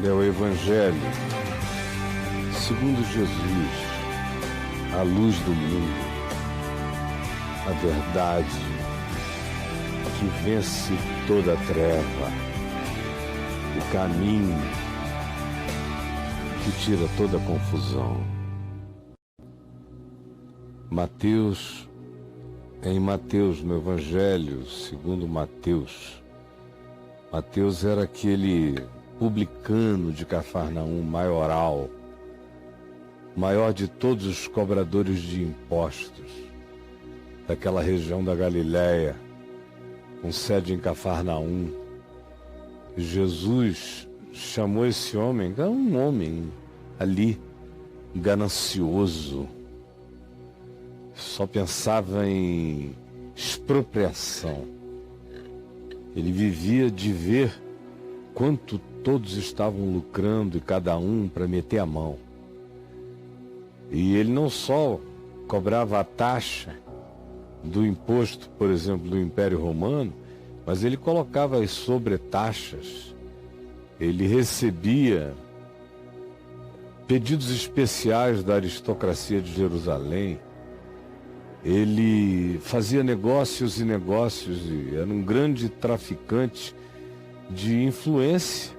é o Evangelho segundo Jesus, a luz do mundo, a verdade que vence toda a treva, o caminho que tira toda a confusão. Mateus, em Mateus, no Evangelho segundo Mateus, Mateus era aquele publicano de Cafarnaum, maioral, maior de todos os cobradores de impostos daquela região da Galileia, com sede em Cafarnaum. Jesus chamou esse homem, era um homem ali, ganancioso, só pensava em expropriação. Ele vivia de ver quanto todos estavam lucrando e cada um para meter a mão. E ele não só cobrava a taxa do imposto, por exemplo, do Império Romano, mas ele colocava as sobretaxas. Ele recebia pedidos especiais da aristocracia de Jerusalém. Ele fazia negócios e negócios e era um grande traficante de influência.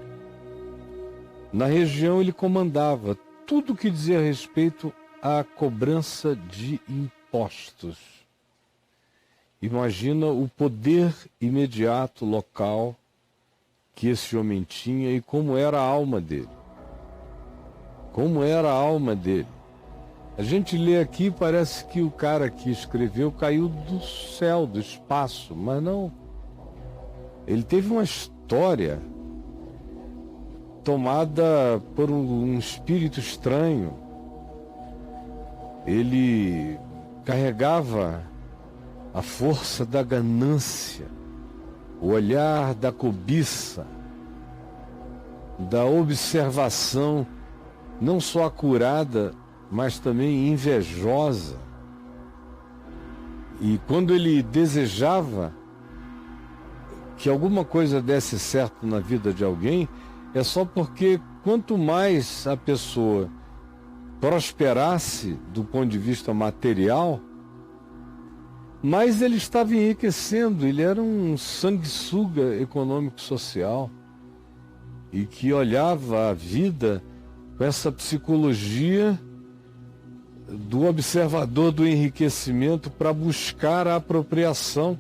Na região ele comandava tudo que dizia respeito à cobrança de impostos. Imagina o poder imediato local que esse homem tinha e como era a alma dele. Como era a alma dele. A gente lê aqui, parece que o cara que escreveu caiu do céu, do espaço, mas não. Ele teve uma história tomada por um espírito estranho. Ele carregava a força da ganância, o olhar da cobiça, da observação, não só acurada, mas também invejosa. E quando ele desejava que alguma coisa desse certo na vida de alguém, é só porque quanto mais a pessoa prosperasse do ponto de vista material, mais ele estava enriquecendo. Ele era um sanguessuga econômico-social e que olhava a vida com essa psicologia do observador do enriquecimento para buscar a apropriação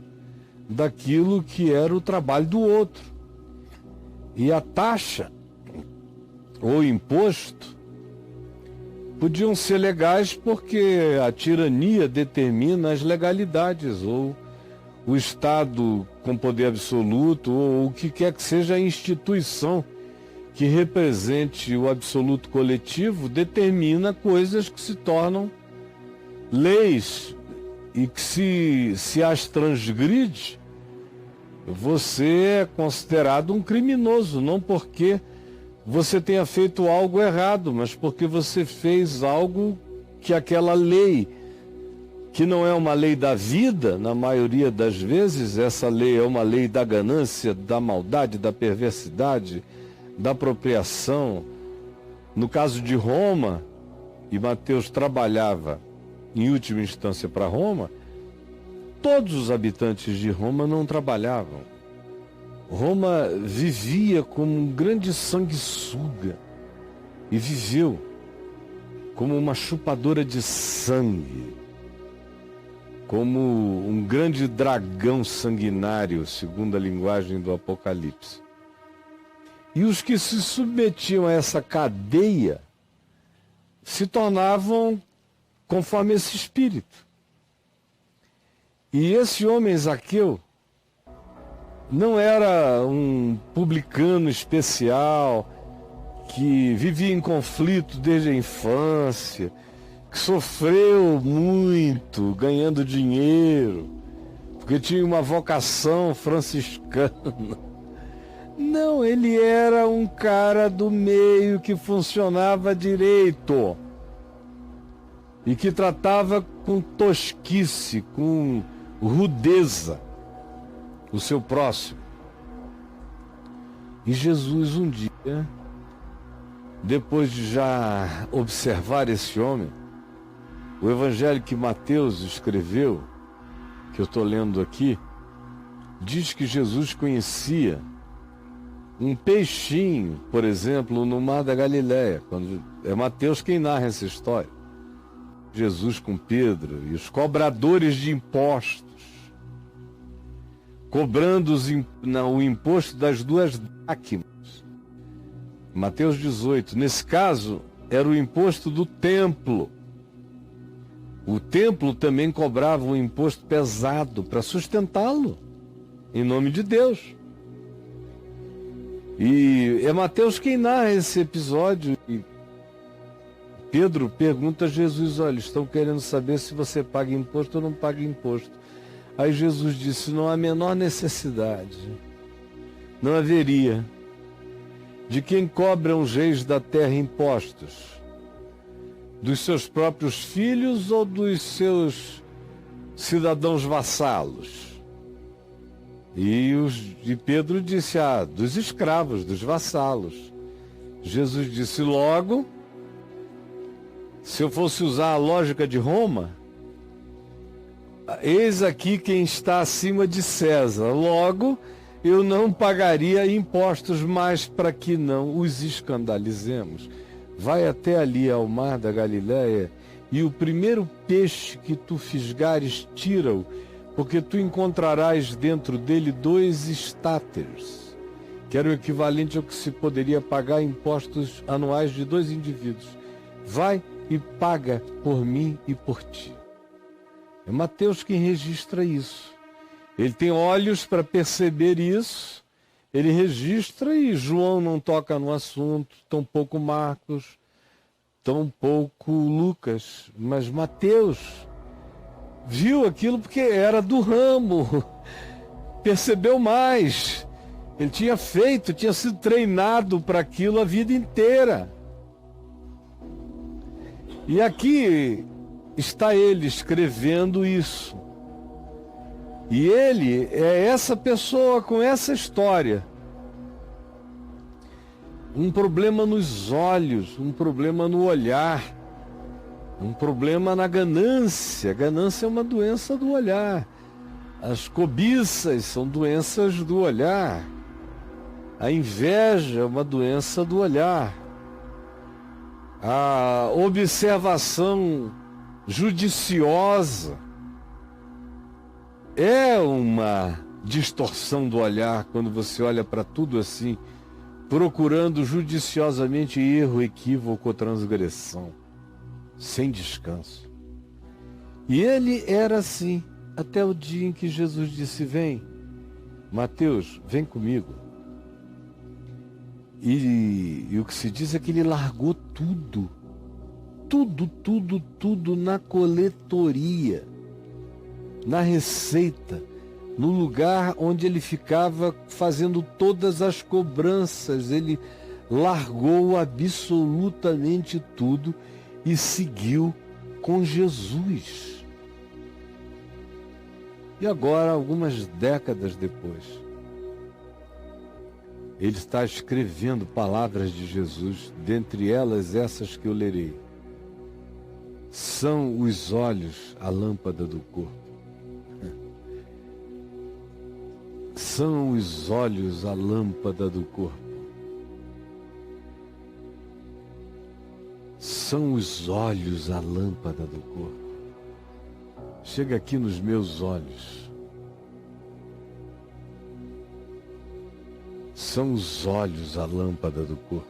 daquilo que era o trabalho do outro. E a taxa ou imposto podiam ser legais porque a tirania determina as legalidades, ou o Estado com poder absoluto, ou o que quer que seja a instituição que represente o absoluto coletivo, determina coisas que se tornam leis e que se as transgride, você é considerado um criminoso, não porque você tenha feito algo errado, mas porque você fez algo que aquela lei, que não é uma lei da vida, na maioria das vezes, essa lei é uma lei da ganância, da maldade, da perversidade, da apropriação. No caso de Roma, e Mateus trabalhava em última instância para Roma, todos os habitantes de Roma não trabalhavam. Roma vivia como um grande sanguessuga e viveu como uma chupadora de sangue, como um grande dragão sanguinário, segundo a linguagem do Apocalipse. E os que se submetiam a essa cadeia se tornavam conforme esse espírito. E esse homem Zaqueu não era um publicano especial que vivia em conflito desde a infância, que sofreu muito ganhando dinheiro, porque tinha uma vocação franciscana. Não, ele era um cara do meio que funcionava direito e que tratava com tosquice, com rudeza o seu próximo. E Jesus um dia depois de já observar esse homem, o evangelho que Mateus escreveu, que eu estou lendo aqui, diz que Jesus conhecia um peixinho, por exemplo, no mar da Galileia. É Mateus quem narra essa história. Jesus com Pedro e os cobradores de impostos, cobrando o imposto das 2 dracmas. Mateus 18. Nesse caso, era o imposto do templo. O templo também cobrava um imposto pesado para sustentá-lo, em nome de Deus. E é Mateus quem narra esse episódio. E Pedro pergunta a Jesus: olha, estão querendo saber se você paga imposto ou não paga imposto. Aí Jesus disse: não há a menor necessidade, não haveria, de quem cobra os reis da terra impostos, dos seus próprios filhos ou dos seus cidadãos vassalos. E Pedro disse: dos escravos, dos vassalos. Jesus disse: logo, se eu fosse usar a lógica de Roma, eis aqui quem está acima de César. Logo, eu não pagaria impostos, mas para que não os escandalizemos, vai até ali ao mar da Galileia, e o primeiro peixe que tu fisgares, tira-o, porque tu encontrarás dentro dele 2 estáteres, que era o equivalente ao que se poderia pagar impostos anuais de 2 indivíduos. Vai e paga por mim e por ti. É Mateus quem registra isso. Ele tem olhos para perceber isso, ele registra, e João não toca no assunto, tampouco Marcos, tampouco Lucas, mas Mateus viu aquilo porque era do ramo, percebeu mais. Ele tinha sido treinado para aquilo a vida inteira. E aqui está ele escrevendo isso. E ele é essa pessoa com essa história. Um problema nos olhos, um problema no olhar, um problema na ganância. Ganância é uma doença do olhar. As cobiças são doenças do olhar. A inveja é uma doença do olhar. A observação judiciosa é uma distorção do olhar, quando você olha para tudo assim, procurando judiciosamente erro, equívoco ou transgressão, sem descanso. E ele era assim, até o dia em que Jesus disse: vem, Mateus, vem comigo. E o que se diz é que ele largou tudo na coletoria, na receita, no lugar onde ele ficava fazendo todas as cobranças. Ele largou absolutamente tudo e seguiu com Jesus. E agora, algumas décadas depois, ele está escrevendo palavras de Jesus, dentre elas essas que eu lerei. São os olhos a lâmpada do corpo. São os olhos a lâmpada do corpo. São os olhos a lâmpada do corpo. Chega aqui nos meus olhos. São os olhos a lâmpada do corpo.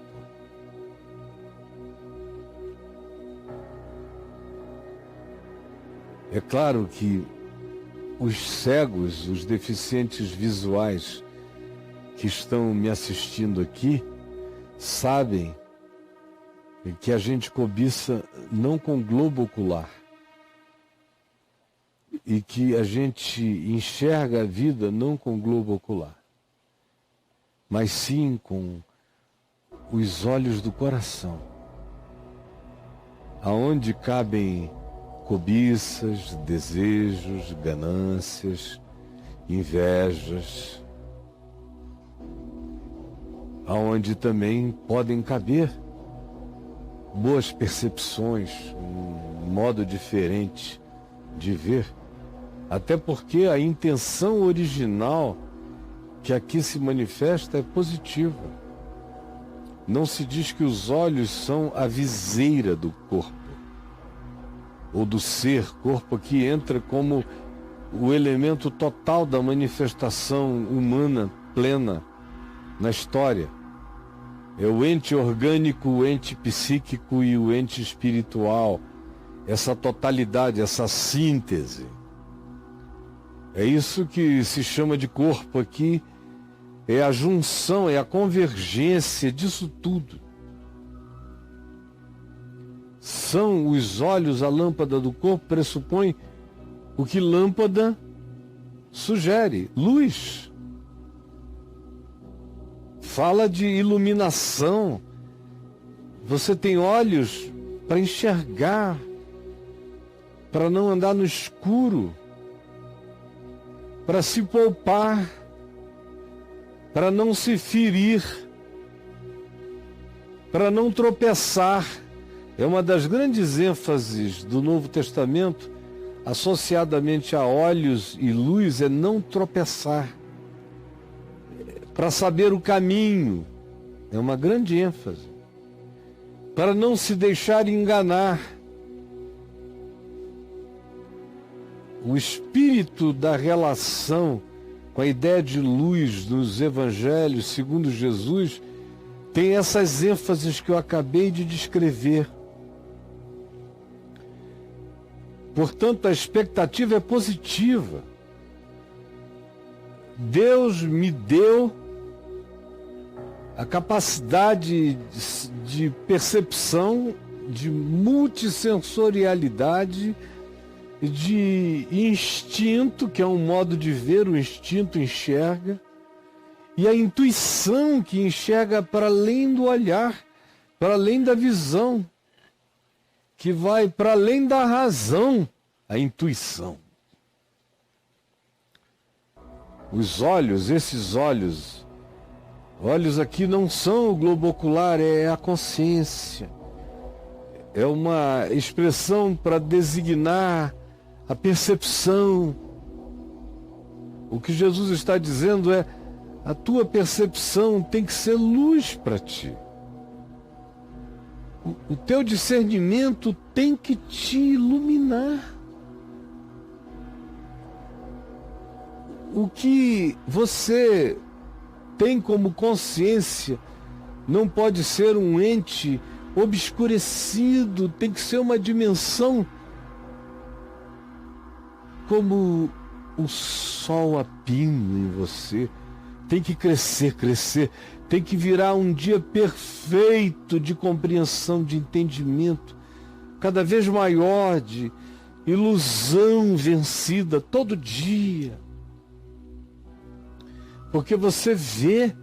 É claro que os cegos, os deficientes visuais que estão me assistindo aqui, sabem que a gente cobiça não com globo ocular, e que a gente enxerga a vida não com globo ocular, mas sim com os olhos do coração, aonde cabem cobiças, desejos, ganâncias, invejas, aonde também podem caber boas percepções, um modo diferente de ver, até porque a intenção original que aqui se manifesta é positiva. Não se diz que os olhos são a viseira do corpo, ou do ser. Corpo aqui entra como o elemento total da manifestação humana plena na história. É o ente orgânico, o ente psíquico e o ente espiritual. Essa totalidade, essa síntese. É isso que se chama de corpo aqui. É a junção, é a convergência disso tudo. São os olhos, a lâmpada do corpo, pressupõe o que lâmpada sugere, luz. Fala de iluminação. Você tem olhos para enxergar, para não andar no escuro, para se poupar, para não se ferir, para não tropeçar. É uma das grandes ênfases do Novo Testamento, associadamente a olhos e luz, é não tropeçar. Para saber o caminho, é uma grande ênfase. Para não se deixar enganar. O espírito da relação com a ideia de luz nos evangelhos, segundo Jesus, tem essas ênfases que eu acabei de descrever. Portanto, a expectativa é positiva. Deus me deu a capacidade de percepção, de multissensorialidade, de instinto, que é um modo de ver, o instinto enxerga, e a intuição, que enxerga para além do olhar, para além da visão, que vai para além da razão, a intuição. Os olhos, esses olhos aqui não são o globo ocular, é a consciência. É uma expressão para designar a percepção. O que Jesus está dizendo é: a tua percepção tem que ser luz para ti. O teu discernimento tem que te iluminar. O que você tem como consciência não pode ser um ente obscurecido, tem que ser uma dimensão como o sol a pino em você. Tem que crescer, tem que virar um dia perfeito de compreensão, de entendimento, cada vez maior, de ilusão vencida todo dia. Porque você vê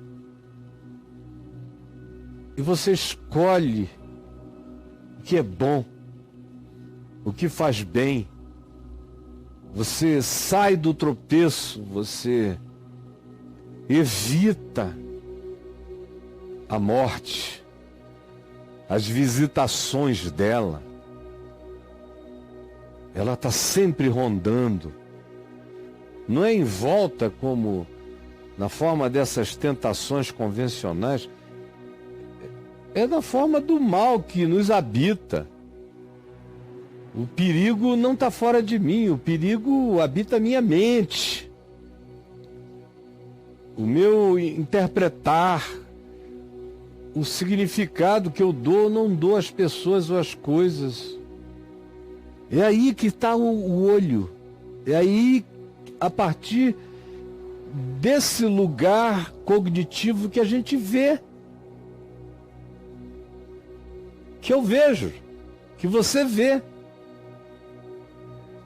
e você escolhe o que é bom, o que faz bem. Você sai do tropeço, você evita a morte, as visitações dela. Ela está sempre rondando. Não é em volta como na forma dessas tentações convencionais, é na forma do mal que nos habita. O perigo não está fora de mim, o perigo habita a minha mente. O meu interpretar, o significado que eu dou, não dou às pessoas ou às coisas. É aí que está o olho. É aí, a partir desse lugar cognitivo, que a gente vê. Que eu vejo, que você vê.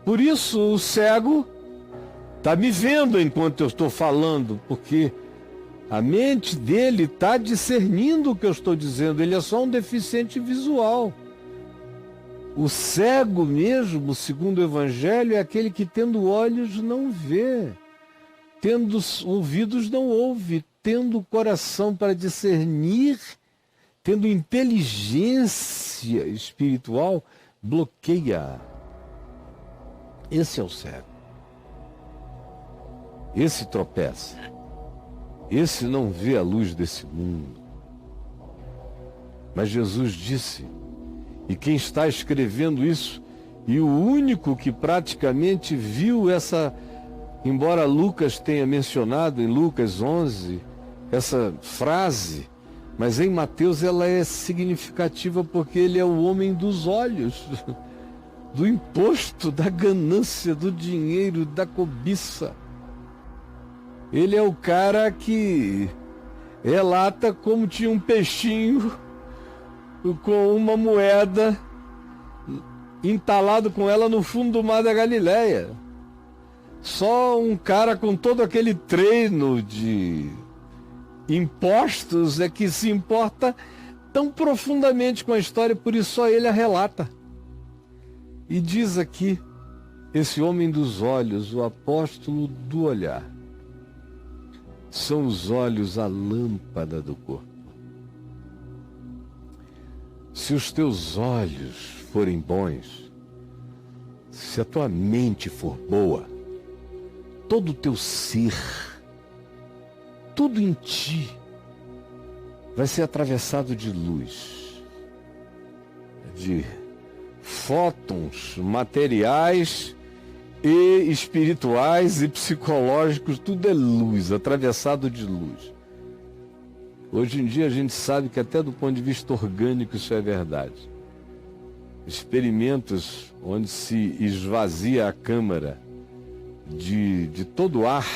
Por isso o cego está me vendo enquanto eu estou falando, porque a mente dele está discernindo o que eu estou dizendo, ele é só um deficiente visual. O cego mesmo, segundo o Evangelho, é aquele que tendo olhos não vê, tendo ouvidos não ouve, tendo coração para discernir, tendo inteligência ganância espiritual bloqueia. Esse é o cego. Esse tropeça. Esse não vê a luz desse mundo. Mas Jesus disse, e quem está escrevendo isso, e o único que praticamente viu essa, embora Lucas tenha mencionado em Lucas 11, essa frase, mas em Mateus ela é significativa porque ele é o homem dos olhos, do imposto, da ganância, do dinheiro, da cobiça. Ele é o cara que relata como tinha um peixinho com uma moeda entalado com ela no fundo do mar da Galileia. Só um cara com todo aquele treino de impostos é que se importa tão profundamente com a história, por isso só ele a relata. E diz aqui, esse homem dos olhos, o apóstolo do olhar, são os olhos a lâmpada do corpo. Se os teus olhos forem bons, se a tua mente for boa, todo o teu ser, tudo em ti, vai ser atravessado de luz, de fótons materiais e espirituais e psicológicos, tudo é luz, atravessado de luz. Hoje em dia a gente sabe que até do ponto de vista orgânico isso é verdade. Experimentos onde se esvazia a câmara de todo o ar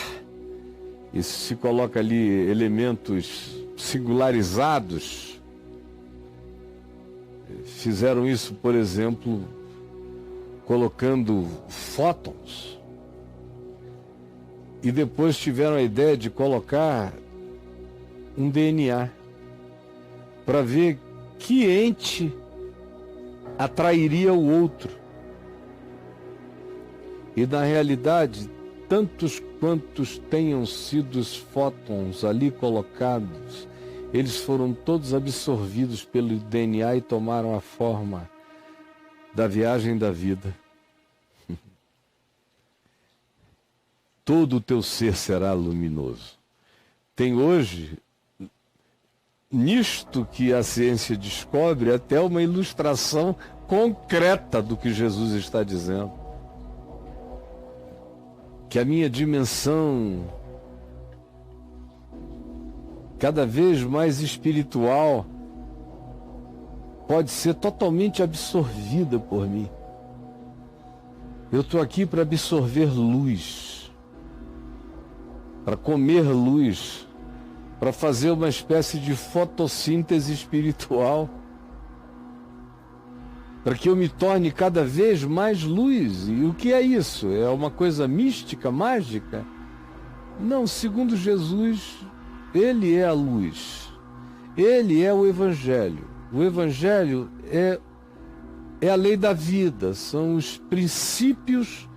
e se coloca ali elementos singularizados. Fizeram isso, por exemplo, colocando fótons. E depois tiveram a ideia de colocar um DNA para ver que ente atrairia o outro. E na realidade, tantos quantos tenham sido os fótons ali colocados, eles foram todos absorvidos pelo DNA e tomaram a forma da viagem da vida. Todo o teu ser será luminoso. Tem hoje, nisto que a ciência descobre, até uma ilustração concreta do que Jesus está dizendo. Que a minha dimensão cada vez mais espiritual pode ser totalmente absorvida por mim. Eu estou aqui para absorver luz, para comer luz, para fazer uma espécie de fotossíntese espiritual, para que eu me torne cada vez mais luz. E o que é isso? É uma coisa mística, mágica? Não, segundo Jesus, ele é a luz. Ele é o Evangelho. O Evangelho é a lei da vida, são os princípios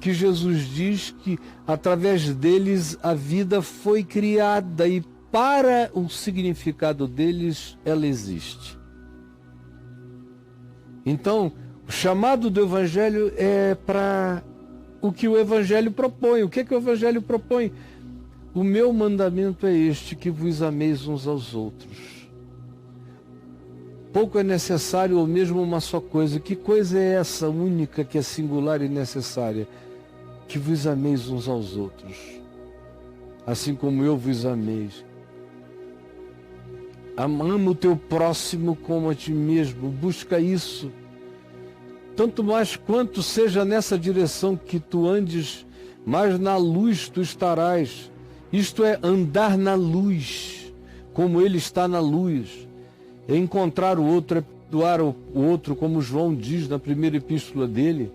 que Jesus diz que através deles a vida foi criada e para o significado deles ela existe. Então, o chamado do Evangelho é para o que o Evangelho propõe. O que é que o Evangelho propõe? O meu mandamento é este, que vos ameis uns aos outros. Pouco é necessário, ou mesmo uma só coisa. Que coisa é essa única, que é singular e necessária? Que vos ameis uns aos outros, assim como eu vos ameis. Ama o teu próximo como a ti mesmo. Busca isso. Tanto mais quanto seja nessa direção que tu andes, mais na luz tu estarás. Isto é, andar na luz, como ele está na luz. É encontrar o outro, é perdoar o outro, como João diz na primeira epístola dele.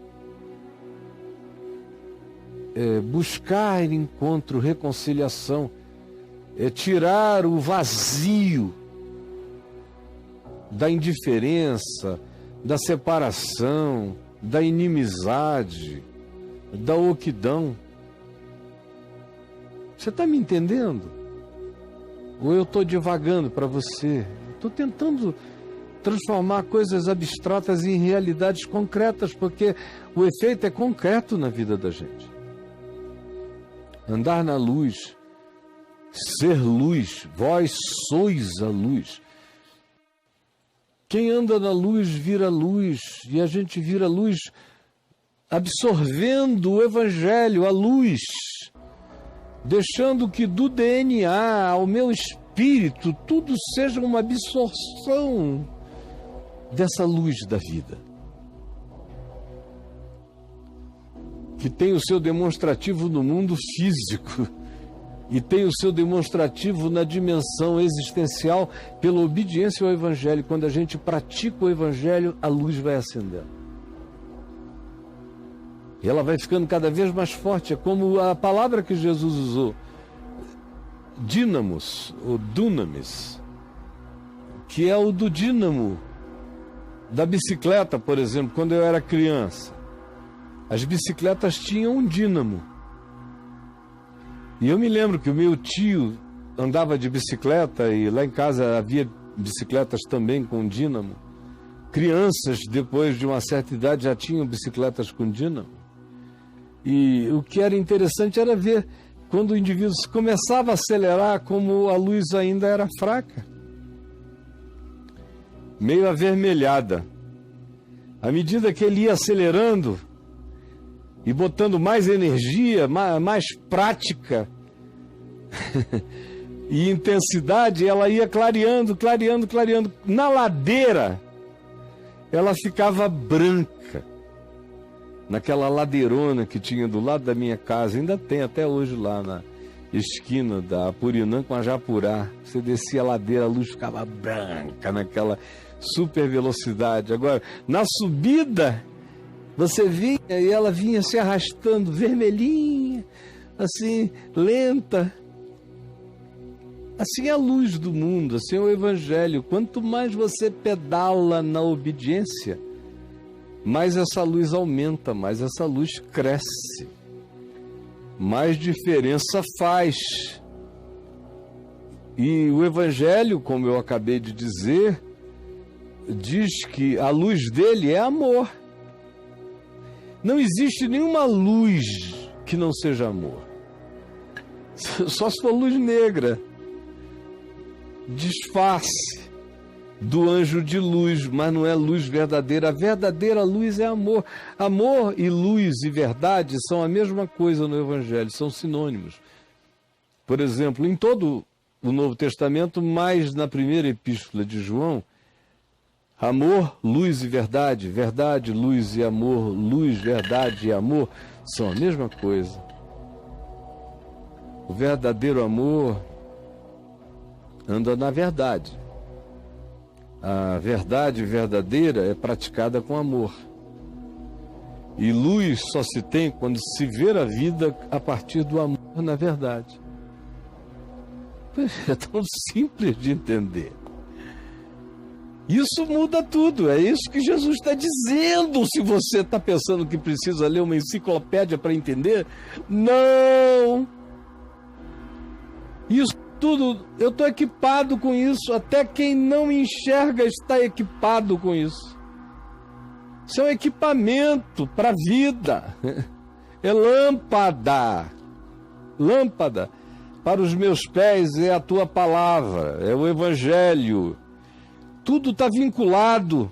É buscar encontro, reconciliação. É tirar o vazio da indiferença, da separação, da inimizade, da oquidão. Você está me entendendo? Ou eu estou divagando para você? Estou tentando transformar coisas abstratas em realidades concretas, porque o efeito é concreto na vida da gente. Andar na luz, ser luz, vós sois a luz. Quem anda na luz vira luz, e a gente vira luz absorvendo o Evangelho, a luz, deixando que do DNA ao meu espírito tudo seja uma absorção dessa luz da vida, que tem o seu demonstrativo no mundo físico e tem o seu demonstrativo na dimensão existencial pela obediência ao Evangelho. Quando a gente pratica o Evangelho, a luz vai acendendo. E ela vai ficando cada vez mais forte. É como a palavra que Jesus usou, dínamos, ou dunamis, que é o do dínamo da bicicleta, por exemplo. Quando eu era criança, as bicicletas tinham um dínamo. E eu me lembro que o meu tio andava de bicicleta e lá em casa havia bicicletas também com dínamo. Crianças, depois de uma certa idade, já tinham bicicletas com dínamo. E o que era interessante era ver quando o indivíduo começava a acelerar, como a luz ainda era fraca, meio avermelhada. À medida que ele ia acelerando e botando mais energia, mais prática e intensidade, ela ia clareando, clareando, clareando. Na ladeira, ela ficava branca. Naquela ladeirona que tinha do lado da minha casa, ainda tem até hoje lá na esquina da Apurinã com a Japurá. Você descia a ladeira, a luz ficava branca naquela super velocidade. Agora, na subida, você vinha e ela vinha se arrastando, vermelhinha, assim, lenta. Assim é a luz do mundo, assim é o Evangelho. Quanto mais você pedala na obediência, mais essa luz aumenta, mais essa luz cresce, mais diferença faz. E o Evangelho, como eu acabei de dizer, diz que a luz dele é amor. Não existe nenhuma luz que não seja amor. Só se for luz negra, disfarce do anjo de luz, mas não é luz verdadeira. A verdadeira luz é amor. Amor e luz e verdade são a mesma coisa no Evangelho, são sinônimos. Por exemplo, em todo o Novo Testamento, mais na primeira epístola de João, amor, luz e verdade, verdade, luz e amor, luz, verdade e amor são a mesma coisa. O verdadeiro amor anda na verdade. A verdade verdadeira é praticada com amor. E luz só se tem quando se vê a vida a partir do amor na verdade. É tão simples de entender. Isso muda tudo, é isso que Jesus está dizendo. Se você está pensando que precisa ler uma enciclopédia para entender, não! Isso tudo, eu estou equipado com isso, até quem não me enxerga está equipado com isso. Isso é um equipamento para a vida, é lâmpada, lâmpada. Para os meus pés é a tua palavra, é o Evangelho, tudo está vinculado.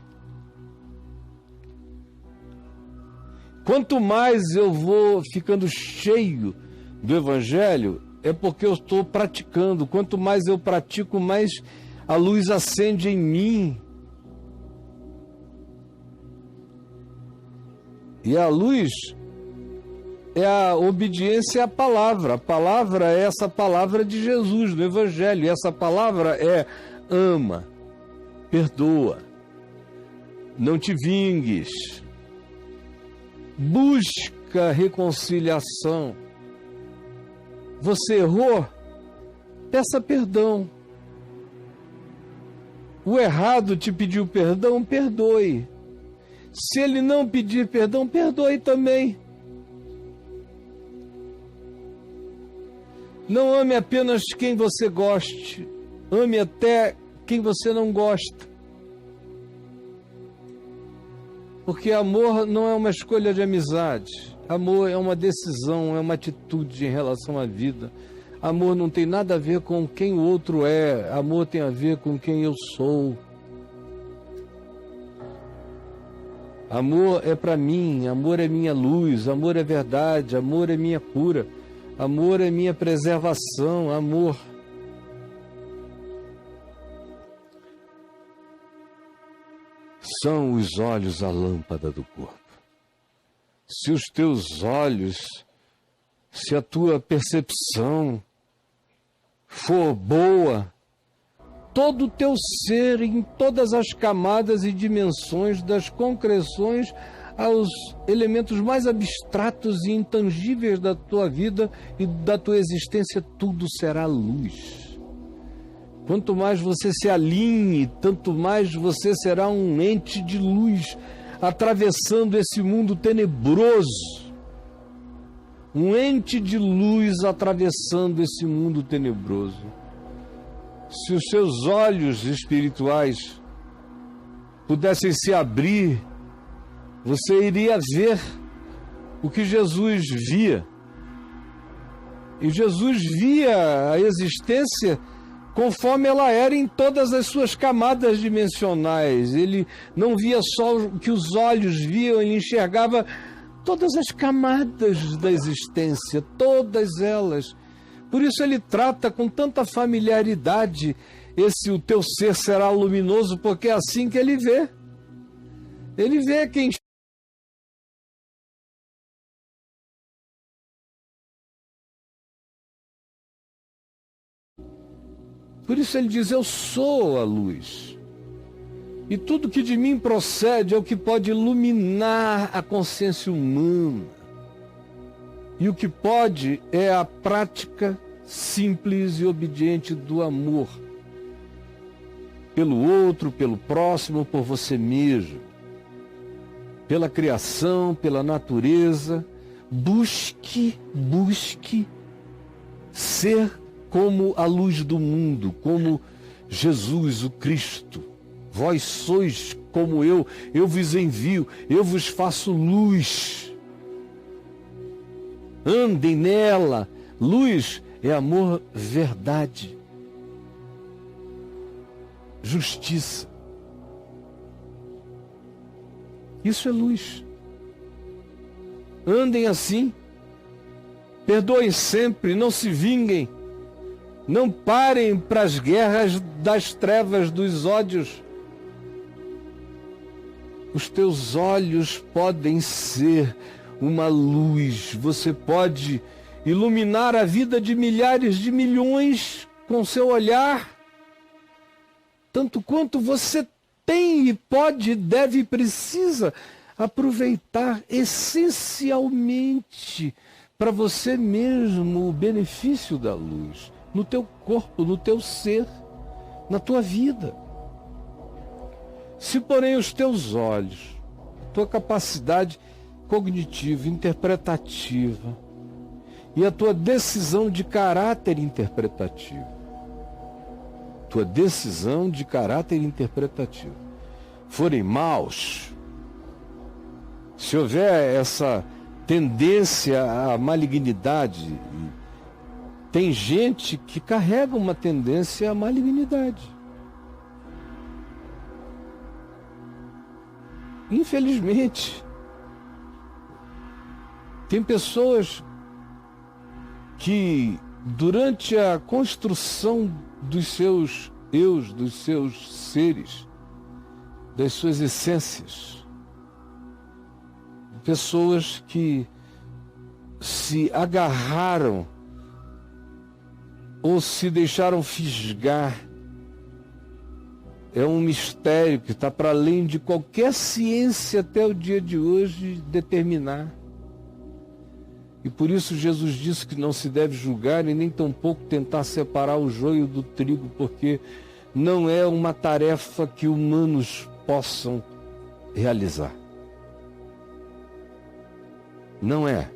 Quanto mais eu vou ficando cheio do Evangelho, é porque eu estou praticando. Quanto mais eu pratico, mais a luz acende em mim. E a luz é a obediência à palavra. A palavra é essa palavra de Jesus no Evangelho. E essa palavra é ama, perdoa, não te vingues, busca reconciliação. Você errou? Peça perdão. O errado te pediu perdão, perdoe. Se ele não pedir perdão, perdoe também. Não ame apenas quem você goste, ame até quem você não gosta. Porque amor não é uma escolha de amizade. Amor é uma decisão, é uma atitude em relação à vida. Amor não tem nada a ver com quem o outro é. Amor tem a ver com quem eu sou. Amor é para mim, amor é minha luz, amor é verdade, amor é minha cura, amor é minha preservação, amor. São os olhos a lâmpada do corpo. Se os teus olhos, se a tua percepção for boa, todo o teu ser, em todas as camadas e dimensões, das concreções aos elementos mais abstratos e intangíveis da tua vida e da tua existência, tudo será luz. Quanto mais você se alinhe, tanto mais você será um ente de luz, atravessando esse mundo tenebroso. Um ente de luz atravessando esse mundo tenebroso. Se os seus olhos espirituais pudessem se abrir, você iria ver o que Jesus via. E Jesus via a existência conforme ela era em todas as suas camadas dimensionais. Ele não via só o que os olhos viam, ele enxergava todas as camadas da existência, todas elas. Por isso ele trata com tanta familiaridade o teu ser será luminoso, porque é assim que ele vê. Ele vê quem... Por isso ele diz, eu sou a luz. E tudo que de mim procede é o que pode iluminar a consciência humana. E o que pode é a prática simples e obediente do amor. Pelo outro, pelo próximo, por você mesmo. Pela criação, pela natureza. Busque ser como a luz do mundo, como Jesus, o Cristo. Vós sois como eu vos envio, eu vos faço luz. Andem nela. Luz é amor, verdade, justiça. Isso é luz. Andem assim. Perdoem sempre, não se vinguem. Não parem para as guerras das trevas, dos ódios. Os teus olhos podem ser uma luz. Você pode iluminar a vida de milhares de milhões com seu olhar. Tanto quanto você tem e pode, deve e precisa aproveitar essencialmente para você mesmo o benefício da luz. No teu corpo, no teu ser, na tua vida. Se, porém, os teus olhos, a tua capacidade cognitiva, interpretativa e a tua decisão de caráter interpretativo, forem maus, se houver essa tendência à malignidade, tem gente que carrega uma tendência à malignidade. Infelizmente, tem pessoas que, durante a construção dos seus eus, dos seus seres, das suas essências, pessoas que se agarraram ou se deixaram fisgar. É um mistério que está para além de qualquer ciência até o dia de hoje determinar. E por isso Jesus disse que não se deve julgar e nem tampouco tentar separar o joio do trigo, porque não é uma tarefa que humanos possam realizar. Não é.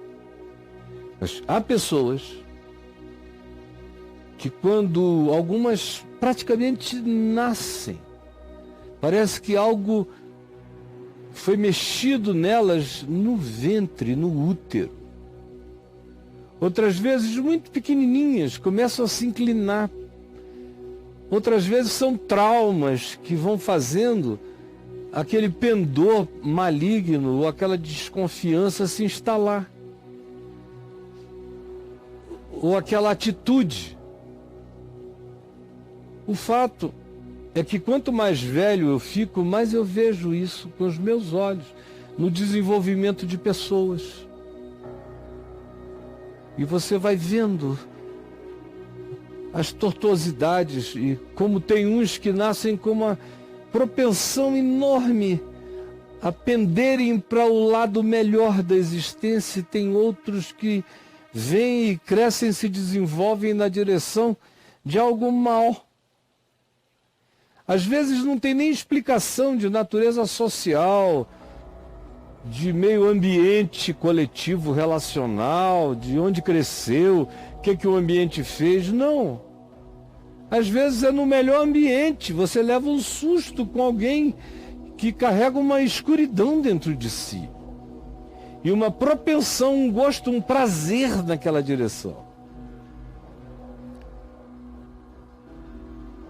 Mas há pessoas que, quando algumas praticamente nascem, parece que algo foi mexido nelas no ventre, no útero. Outras vezes, muito pequenininhas, começam a se inclinar. Outras vezes são traumas que vão fazendo aquele pendor maligno ou aquela desconfiança se instalar. Ou aquela atitude. O fato é que quanto mais velho eu fico, mais eu vejo isso com os meus olhos, no desenvolvimento de pessoas. E você vai vendo as tortuosidades e como tem uns que nascem com uma propensão enorme a penderem para o lado melhor da existência, e tem outros que vêm e crescem, se desenvolvem na direção de algo mal. Às vezes não tem nem explicação de natureza social, de meio ambiente coletivo, relacional, de onde cresceu, o que o ambiente fez. Não. Às vezes é no melhor ambiente, você leva um susto com alguém que carrega uma escuridão dentro de si. E uma propensão, um gosto, um prazer naquela direção.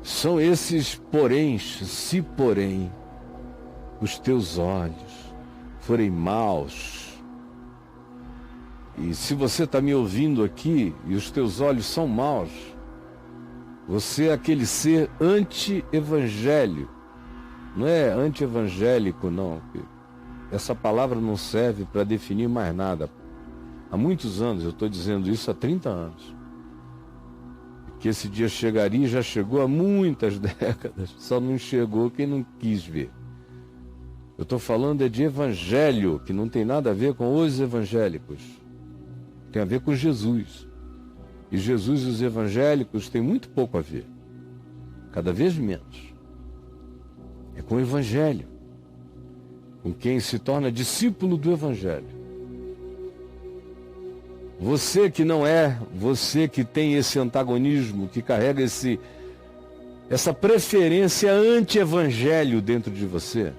São esses poréns, se porém os teus olhos forem maus, e se você está me ouvindo aqui e os teus olhos são maus, você é aquele ser anti-evangelho. Não é anti-evangélico, não. Essa palavra não serve para definir mais nada. Há muitos anos, eu estou dizendo isso há 30 anos. Que esse dia chegaria, já chegou há muitas décadas. Só não chegou quem não quis ver. Eu estou falando de evangelho, que não tem nada a ver com os evangélicos. Tem a ver com Jesus. E Jesus e os evangélicos têm muito pouco a ver. Cada vez menos. É com o evangelho. Com quem se torna discípulo do evangelho. Você que não é, você que tem esse antagonismo, que carrega essa preferência anti-evangelho dentro de você.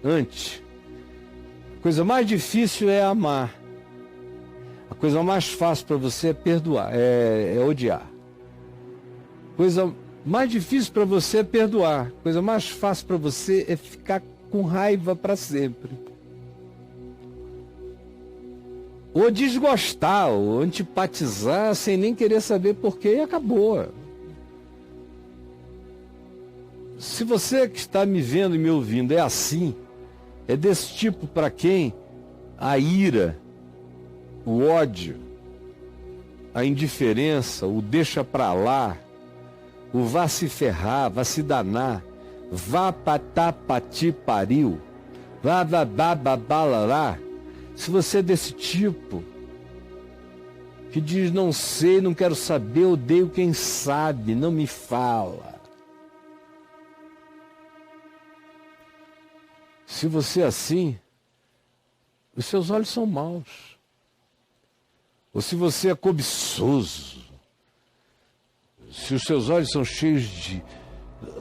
A coisa mais difícil é amar. A coisa mais fácil para você é perdoar, é odiar. A coisa mais difícil para você é perdoar. A coisa mais fácil para você é ficar com raiva para sempre. Ou desgostar, ou antipatizar sem nem querer saber porquê, e acabou. Se você que está me vendo e me ouvindo é assim, é desse tipo para quem a ira, o ódio, a indiferença, o deixa para lá, o vá se ferrar, vá se danar, vá patá pati pariu, vá bababalará. Se você é desse tipo, que diz não sei, não quero saber, odeio quem sabe, não me fala. Se você é assim, os seus olhos são maus. Ou se você é cobiçoso, se os seus olhos são cheios de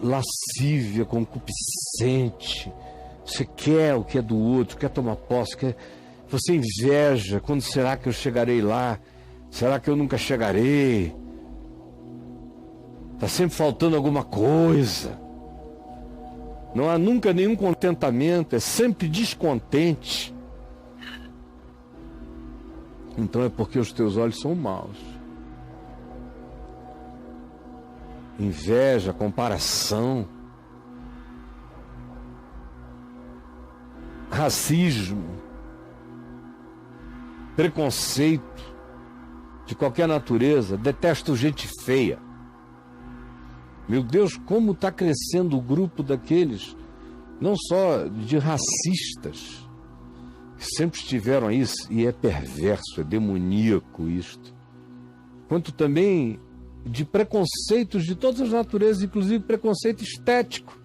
lascívia, concupiscente, você quer o que é do outro, quer tomar posse, você inveja, quando será que eu chegarei lá? Será que eu nunca chegarei? Está sempre faltando alguma coisa. Não há nunca nenhum contentamento, é sempre descontente. Então é porque os teus olhos são maus. Inveja, comparação, racismo, preconceito de qualquer natureza, detesto gente feia. Meu Deus, como está crescendo o grupo daqueles, não só de racistas, que sempre estiveram aí, e é perverso, é demoníaco isto, quanto também de preconceitos de todas as naturezas, inclusive preconceito estético.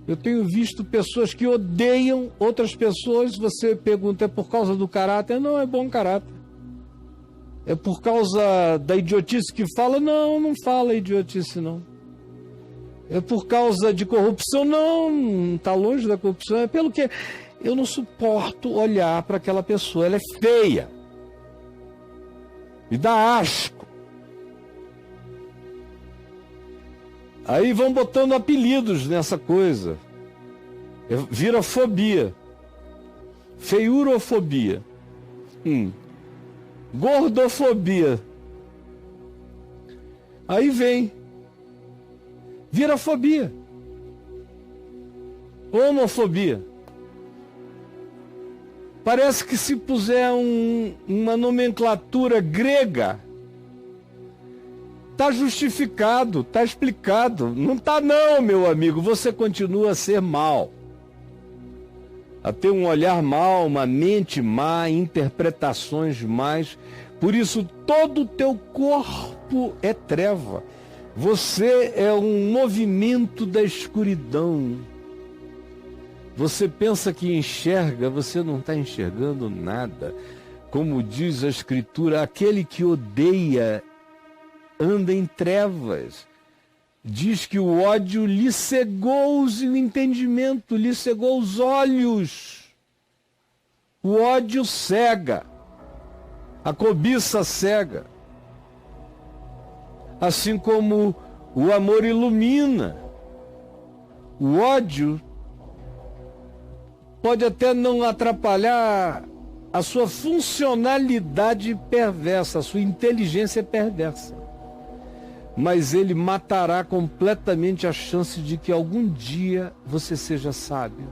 Eu tenho visto pessoas que odeiam outras pessoas. Você pergunta, é por causa do caráter? Não, é bom caráter. É por causa da idiotice que fala? Não, não fala idiotice, não. É por causa de corrupção? Não, está longe da corrupção. É pelo que eu não suporto olhar para aquela pessoa. Ela é feia. Me dá asco. Aí vão botando apelidos nessa coisa. Vira fobia. Feiurofobia. Gordofobia. Aí vem. Vira fobia. Homofobia. Parece que se puser uma nomenclatura grega, está justificado, está explicado. Não está não, meu amigo. Você continua a ser mal. A ter um olhar mal, uma mente má, interpretações más. Por isso, todo o teu corpo é treva. Você é um movimento da escuridão. Você pensa que enxerga, você não está enxergando nada. Como diz a Escritura, aquele que odeia anda em trevas. Diz que o ódio lhe cegou o entendimento, lhe cegou os olhos. O ódio cega. A cobiça cega. Assim como o amor ilumina. O ódio pode até não atrapalhar a sua funcionalidade perversa, a sua inteligência perversa. Mas ele matará completamente a chance de que algum dia você seja sábio.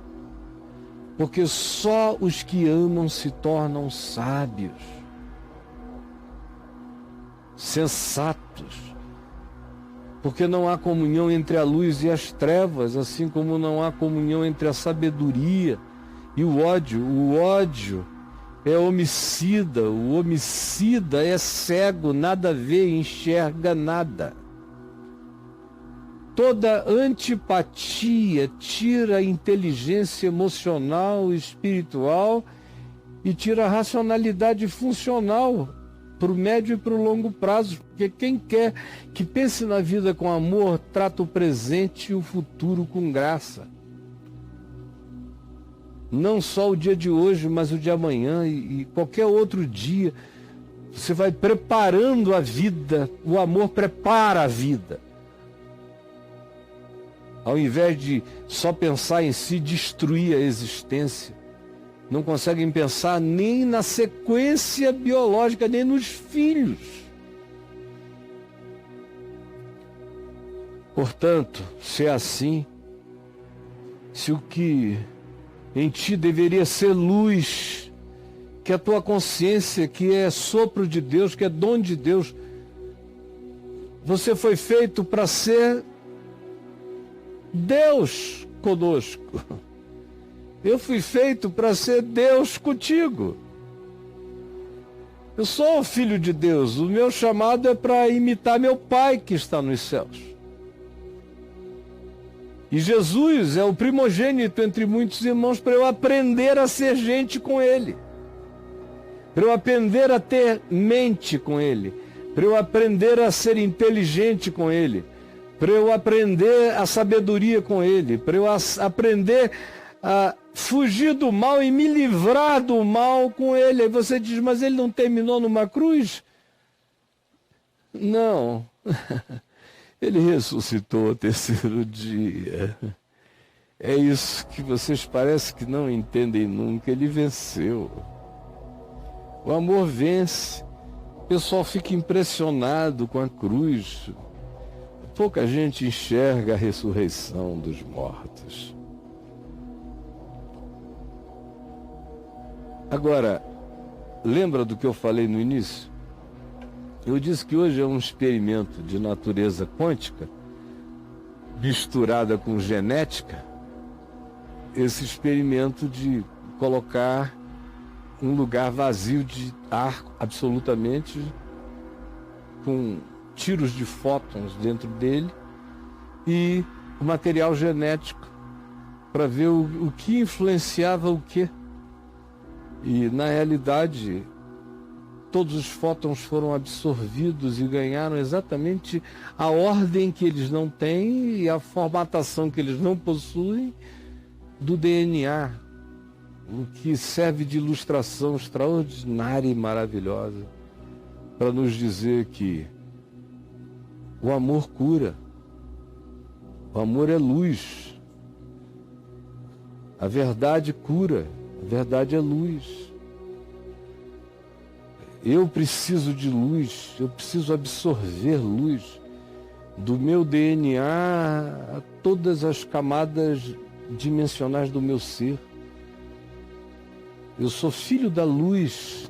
Porque só os que amam se tornam sábios, sensatos. Porque não há comunhão entre a luz e as trevas, assim como não há comunhão entre a sabedoria e o ódio. O ódio é homicida, o homicida é cego, nada vê, enxerga nada. Toda antipatia tira a inteligência emocional, espiritual e tira a racionalidade funcional para o médio e para o longo prazo. Porque quem quer que pense na vida com amor, trata o presente e o futuro com graça. Não só o dia de hoje, mas o de amanhã e qualquer outro dia. Você vai preparando a vida, o amor prepara a vida. Ao invés de só pensar em si, destruir a existência. Não conseguem pensar nem na sequência biológica, nem nos filhos. Portanto, se é assim, se o que em ti deveria ser luz, que a tua consciência, que é sopro de Deus, que é dom de Deus, você foi feito para ser Deus conosco. Eu fui feito para ser Deus contigo. Eu sou o filho de Deus. O meu chamado é para imitar meu Pai que está nos céus. E Jesus é o primogênito entre muitos irmãos para eu aprender a ser gente com Ele. Para eu aprender a ter mente com Ele. Para eu aprender a ser inteligente com Ele. Para eu aprender a sabedoria com Ele. Para eu aprender a fugir do mal e me livrar do mal com Ele. Aí você diz, mas Ele não terminou numa cruz? Não. Ele ressuscitou ao terceiro dia. É isso que vocês parecem que não entendem nunca. Ele venceu. O amor vence. O pessoal fica impressionado com a cruz. Pouca gente enxerga a ressurreição dos mortos. Agora, lembra do que eu falei no início? Eu disse que hoje é um experimento de natureza quântica, misturada com genética, esse experimento de colocar um lugar vazio de ar, absolutamente, com tiros de fótons dentro dele, e o material genético, para ver o que influenciava o quê. E, na realidade, todos os fótons foram absorvidos e ganharam exatamente a ordem que eles não têm e a formatação que eles não possuem do DNA, o que serve de ilustração extraordinária e maravilhosa para nos dizer que o amor cura, o amor é luz, a verdade cura, a verdade é luz. Eu preciso de luz, eu preciso absorver luz do meu DNA a todas as camadas dimensionais do meu ser. Eu sou filho da luz.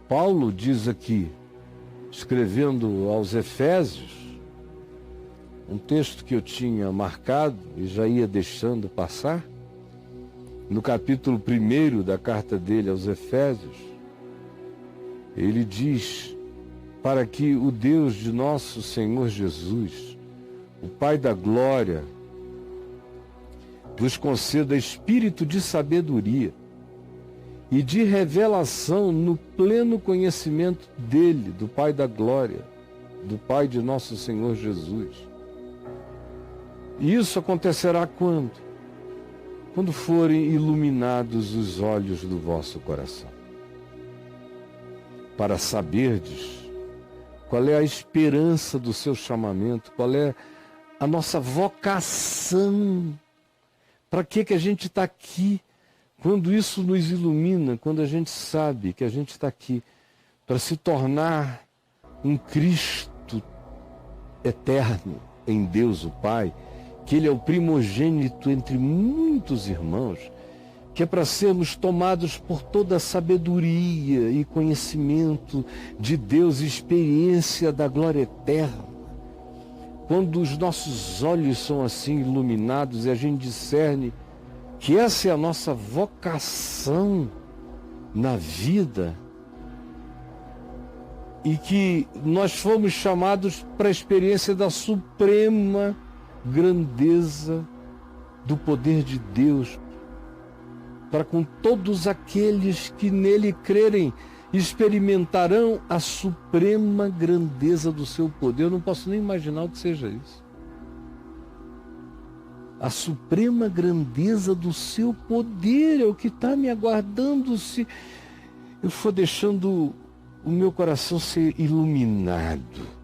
Paulo diz aqui, escrevendo aos Efésios, um texto que eu tinha marcado e já ia deixando passar, no capítulo 1 da carta dele aos Efésios, ele diz: para que o Deus de nosso Senhor Jesus, o Pai da glória, vos conceda espírito de sabedoria e de revelação no pleno conhecimento dele, do Pai da glória, do Pai de nosso Senhor Jesus. E isso acontecerá quando? Quando forem iluminados os olhos do vosso coração, para saberdes qual é a esperança do seu chamamento, qual é a nossa vocação, para que a gente está aqui. Quando isso nos ilumina, quando a gente sabe que a gente está aqui para se tornar um Cristo eterno em Deus o Pai, que Ele é o primogênito entre muitos irmãos, que é para sermos tomados por toda a sabedoria e conhecimento de Deus, experiência da glória eterna. Quando os nossos olhos são assim iluminados e a gente discerne que essa é a nossa vocação na vida e que nós fomos chamados para a experiência da suprema grandeza do poder de Deus, para com todos aqueles que nele crerem, experimentarão a suprema grandeza do seu poder. Eu não posso nem imaginar o que seja isso. A suprema grandeza do seu poder é o que está me aguardando se eu for deixando o meu coração ser iluminado.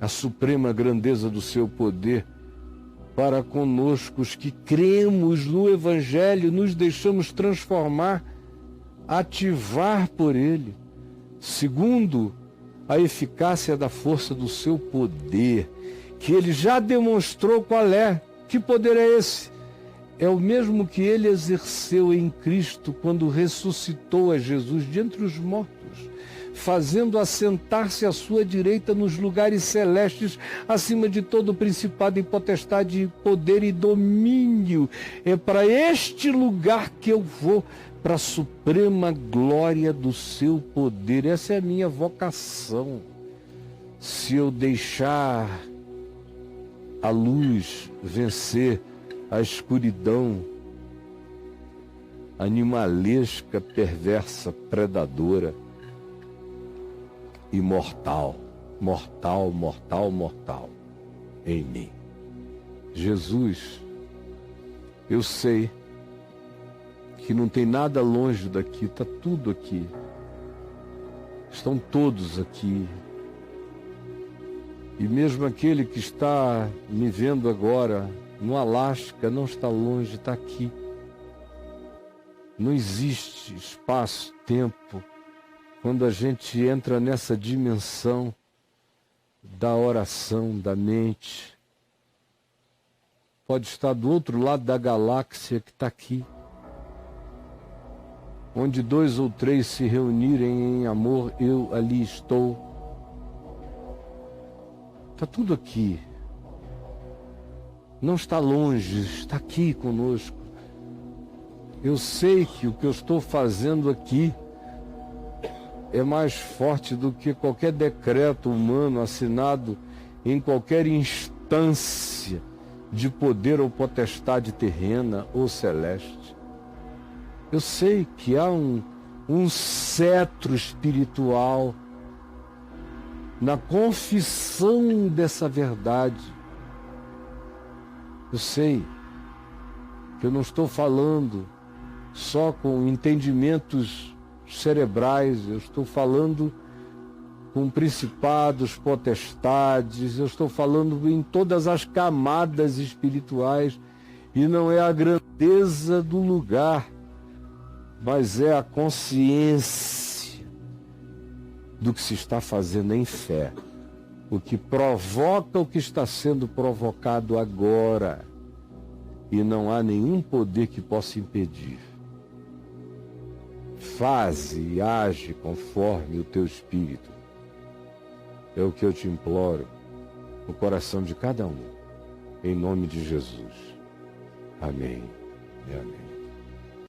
A suprema grandeza do seu poder para conosco, os que cremos no Evangelho, nos deixamos transformar, ativar por ele, segundo a eficácia da força do seu poder, que ele já demonstrou qual é. Que poder é esse? É o mesmo que ele exerceu em Cristo quando ressuscitou a Jesus de entre os mortos, fazendo assentar-se à sua direita nos lugares celestes, acima de todo principado e potestade, poder e domínio. É para este lugar que eu vou, para a suprema glória do seu poder. Essa é a minha vocação. Se eu deixar a luz vencer a escuridão animalesca, perversa, predadora e mortal em mim. Jesus, eu sei que não tem nada longe daqui, está tudo aqui. Estão todos aqui. E mesmo aquele que está me vendo agora no Alasca não está longe, está aqui. Não existe espaço, tempo, quando a gente entra nessa dimensão da oração, da mente. Pode estar do outro lado da galáxia que está aqui. Onde 2 ou 3 se reunirem em amor, eu ali estou. Está tudo aqui. Não está longe, está aqui conosco. Eu sei que o que eu estou fazendo aqui é mais forte do que qualquer decreto humano assinado em qualquer instância de poder ou potestade terrena ou celeste. Eu sei que há um cetro espiritual na confissão dessa verdade. Eu sei que eu não estou falando só com entendimentos cerebrais, eu estou falando com principados, potestades, eu estou falando em todas as camadas espirituais, e não é a grandeza do lugar, mas é a consciência do que se está fazendo em fé, o que provoca o que está sendo provocado agora, e não há nenhum poder que possa impedir. Faze e age conforme o teu espírito. É o que eu te imploro, no coração de cada um, em nome de Jesus. Amém e amém.